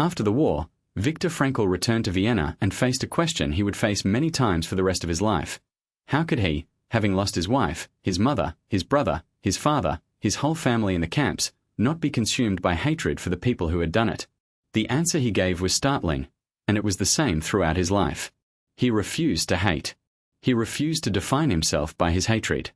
After the war, Viktor Frankl returned to Vienna and faced a question he would face many times for the rest of his life. How could he, having lost his wife, his mother, his brother, his father, his whole family in the camps, not be consumed by hatred for the people who had done it? The answer he gave was startling, and it was the same throughout his life. He refused to hate. He refused to define himself by his hatred.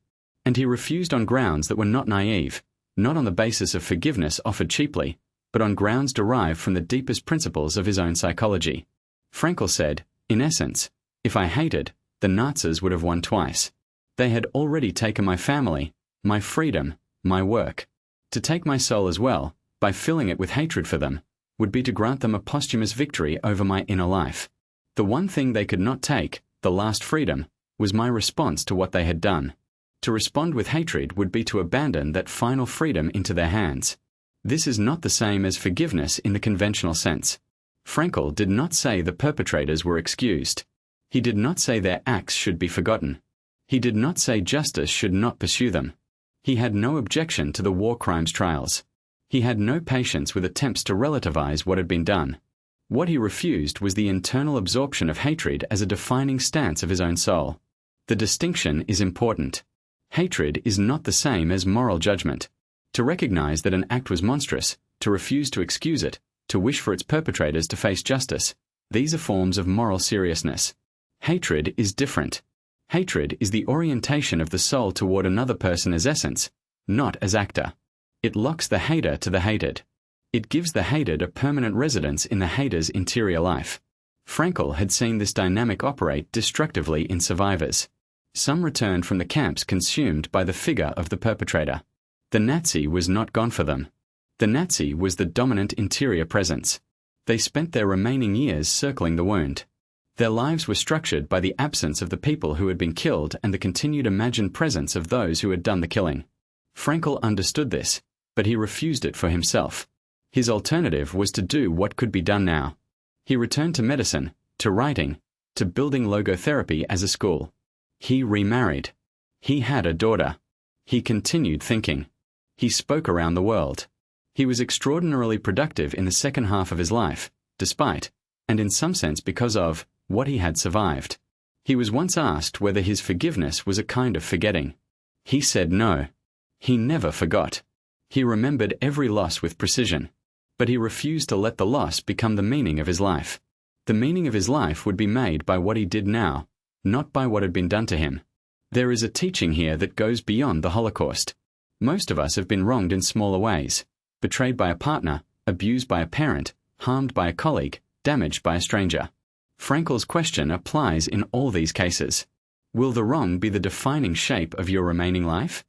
And he refused on grounds that were not naive, not on the basis of forgiveness offered cheaply, but on grounds derived from the deepest principles of his own psychology. Frankl said, in essence, if I hated, the Nazis would have won twice. They had already taken my family, my freedom, my work. To take my soul as well, by filling it with hatred for them, would be to grant them a posthumous victory over my inner life. The one thing they could not take, the last freedom, was my response to what they had done. To respond with hatred would be to abandon that final freedom into their hands. This is not the same as forgiveness in the conventional sense. Frankl did not say the perpetrators were excused. He did not say their acts should be forgotten. He did not say justice should not pursue them. He had no objection to the war crimes trials. He had no patience with attempts to relativize what had been done. What he refused was the internal absorption of hatred as a defining stance of his own soul. The distinction is important. Hatred is not the same as moral judgment. To recognize that an act was monstrous, to refuse to excuse it, to wish for its perpetrators to face justice, these are forms of moral seriousness. Hatred is different. Hatred is the orientation of the soul toward another person as essence, not as actor. It locks the hater to the hated. It gives the hated a permanent residence in the hater's interior life. Frankl had seen this dynamic operate destructively in survivors. Some returned from the camps consumed by the figure of the perpetrator. The Nazi was not gone for them. The Nazi was the dominant interior presence. They spent their remaining years circling the wound. Their lives were structured by the absence of the people who had been killed and the continued imagined presence of those who had done the killing. Frankl understood this, but he refused it for himself. His alternative was to do what could be done now. He returned to medicine, to writing, to building logotherapy as a school. He remarried. He had a daughter. He continued thinking. He spoke around the world. He was extraordinarily productive in the second half of his life, despite, and in some sense because of, what he had survived. He was once asked whether his forgiveness was a kind of forgetting. He said no. He never forgot. He remembered every loss with precision. But he refused to let the loss become the meaning of his life. The meaning of his life would be made by what he did now, not by what had been done to him. There is a teaching here that goes beyond the Holocaust. Most of us have been wronged in smaller ways, betrayed by a partner, abused by a parent, harmed by a colleague, damaged by a stranger. Frankl's question applies in all these cases. Will the wrong be the defining shape of your remaining life?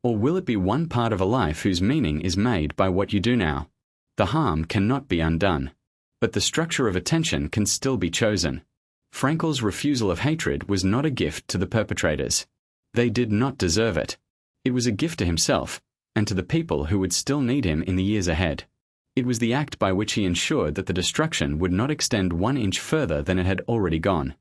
Or will it be one part of a life whose meaning is made by what you do now? The harm cannot be undone, but the structure of attention can still be chosen. Frankl's refusal of hatred was not a gift to the perpetrators. They did not deserve it. It was a gift to himself, and to the people who would still need him in the years ahead. It was the act by which he ensured that the destruction would not extend 1 inch further than it had already gone.